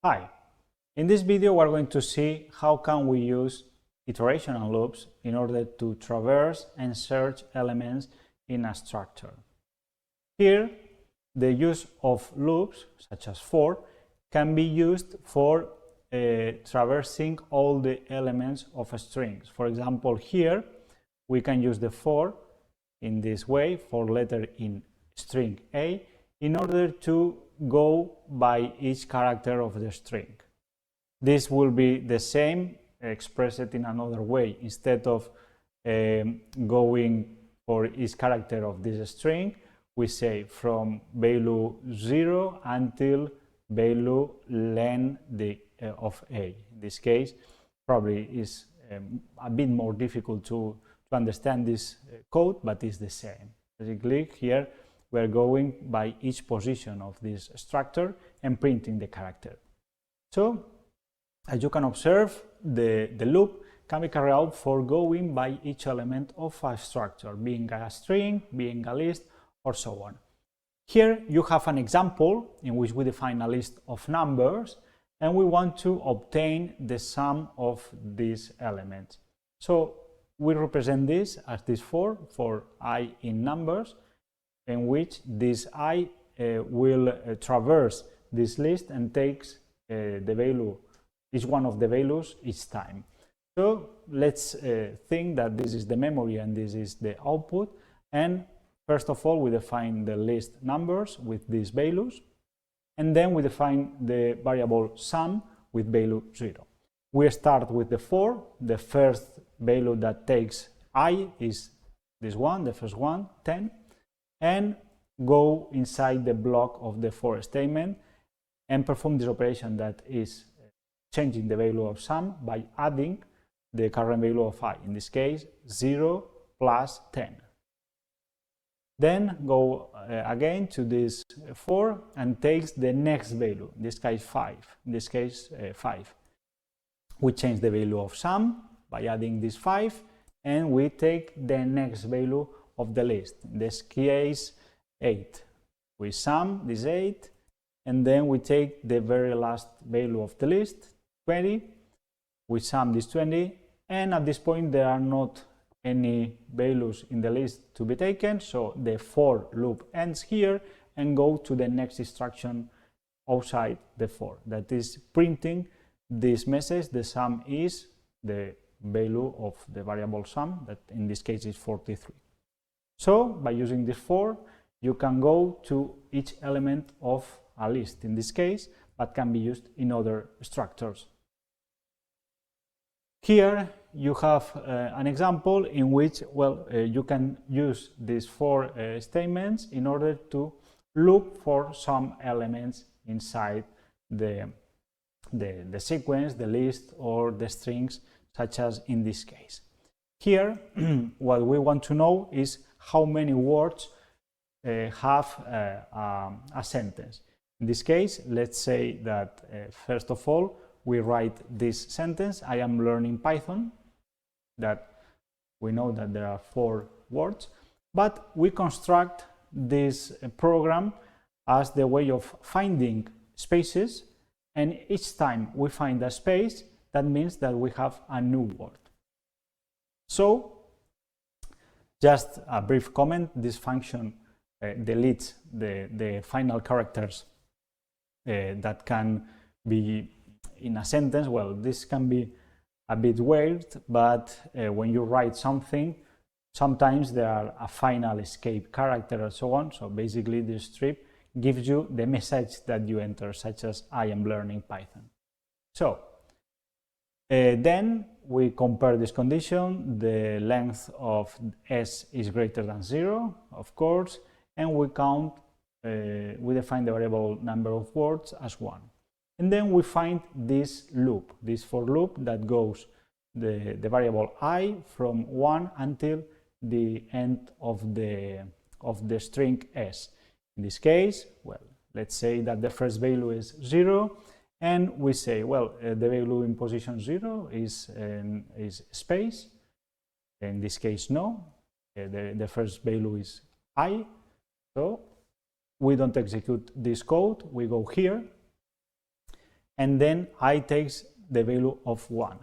Hi, in this video we're going to see how can we use iteration and loops in order to traverse and search elements in a structure. Here, the use of loops, such as for, can be used for traversing all the elements of a string. For example, here we can use the for in this way, for letter in string A, in order to go by each character of the string. This will be the same expressed in another way. Instead of going for each character of this string, we say from value 0 until value len of A. In this case, probably is a bit more difficult to understand this code, but it's the same. Basically, here we're going by each position of this structure and printing the character. So, as you can observe, the loop can be carried out for going by each element of a structure, being a string, being a list, or so on. Here you have an example in which we define a list of numbers and we want to obtain the sum of these elements. So we represent this as this for I in numbers, in which this I will traverse this list and takes the value, each one of the values each time. So let's think that this is the memory and this is the output, and first of all we define the list numbers with these values, and then we define the variable sum with value 0. We start with the for. The first value that takes I is this one, the first one, 10, and go inside the block of the for statement and perform this operation that is changing the value of sum by adding the current value of I, in this case 0 plus 10. Then go again to this for and takes the next value, in this case 5, in this case 5. We change the value of sum by adding this 5, and we take the next value of the list, in this case 8. We sum this 8, and then we take the very last value of the list, 20. We sum this 20, and at this point there are not any values in the list to be taken, so the for loop ends here and go to the next instruction outside the for, that is printing this message. The sum is the value of the variable sum, that in this case is 43. So by using this for, you can go to each element of a list in this case, but can be used in other structures. Here you have an example in which, you can use these for statements in order to look for some elements inside the sequence, the list, or the strings, such as in this case. Here, what we want to know is how many words have a sentence. In this case, let's say that first of all, we write this sentence: I am learning Python, that we know that there are 4 words, but we construct this program as the way of finding spaces, and each time we find a space, that means that we have a new word. So, just a brief comment, this function deletes the final characters that can be in a sentence. Well, this can be a bit weird, but when you write something, sometimes there are a final escape character and so on. So basically this strip gives you the message that you enter, such as I am learning Python. So then we compare this condition. The length of s is greater than 0, of course, and we count, we define the variable number of words as 1. And then we find this loop, this for loop that goes the variable I from 1 until the end of the string s. In this case, let's say that the first value is 0, and we say, the value in position 0 is space. In this case, no. The first value is I. So we don't execute this code. We go here and then I takes the value of 1.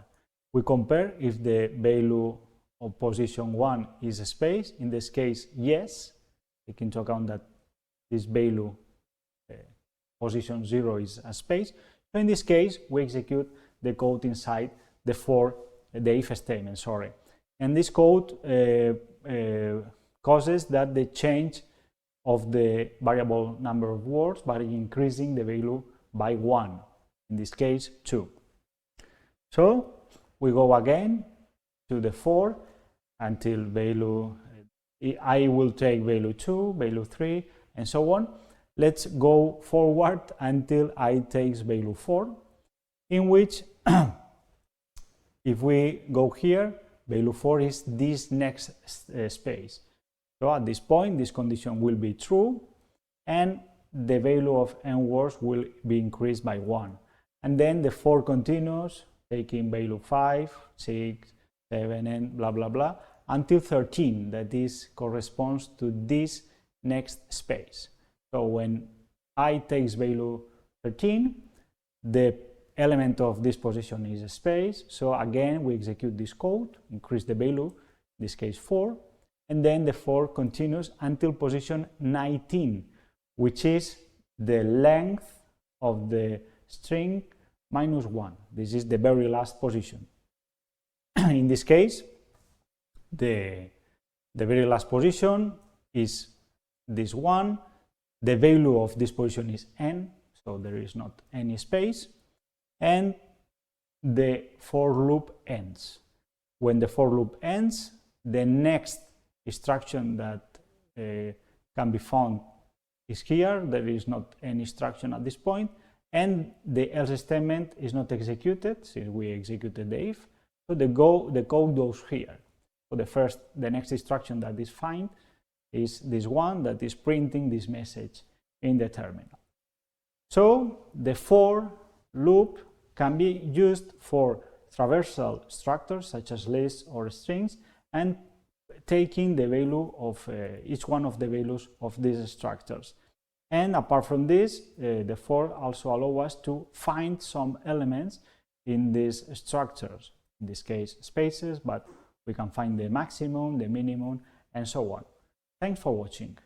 We compare if the value of position 1 is a space. In this case, yes, take into account that this value position 0 is a space. So in this case, we execute the code inside the if statement, sorry. And this code causes that the change of the variable number of words by increasing the value by 1, in this case 2. So we go again to the for until value, I will take value 2, value 3, and so on. Let's go forward until I takes value 4, in which if we go here, value 4 is this next space. So at this point, this condition will be true, and the value of n words will be increased by 1. And then the for continues, taking value 5, 6, 7, and blah, blah, blah, until 13, that is corresponds to this next space. So when I takes value 13, the element of this position is a space. So again, we execute this code, increase the value, in this case 4, and then the for continues until position 19, which is the length of the string minus 1. This is the very last position. In this case, the very last position is this one. The value of this position is n, so there is not any space, and the for loop ends. When the for loop ends, the next instruction that can be found is here. There is not any instruction at this point, and the else statement is not executed since we executed the if. So the code goes here. So the next instruction that is found is this one that is printing this message in the terminal. So the for loop can be used for traversal structures such as lists or strings, and taking the value of each one of the values of these structures. And apart from this, the for also allows us to find some elements in these structures, in this case spaces, but we can find the maximum, the minimum, and so on. Thanks for watching.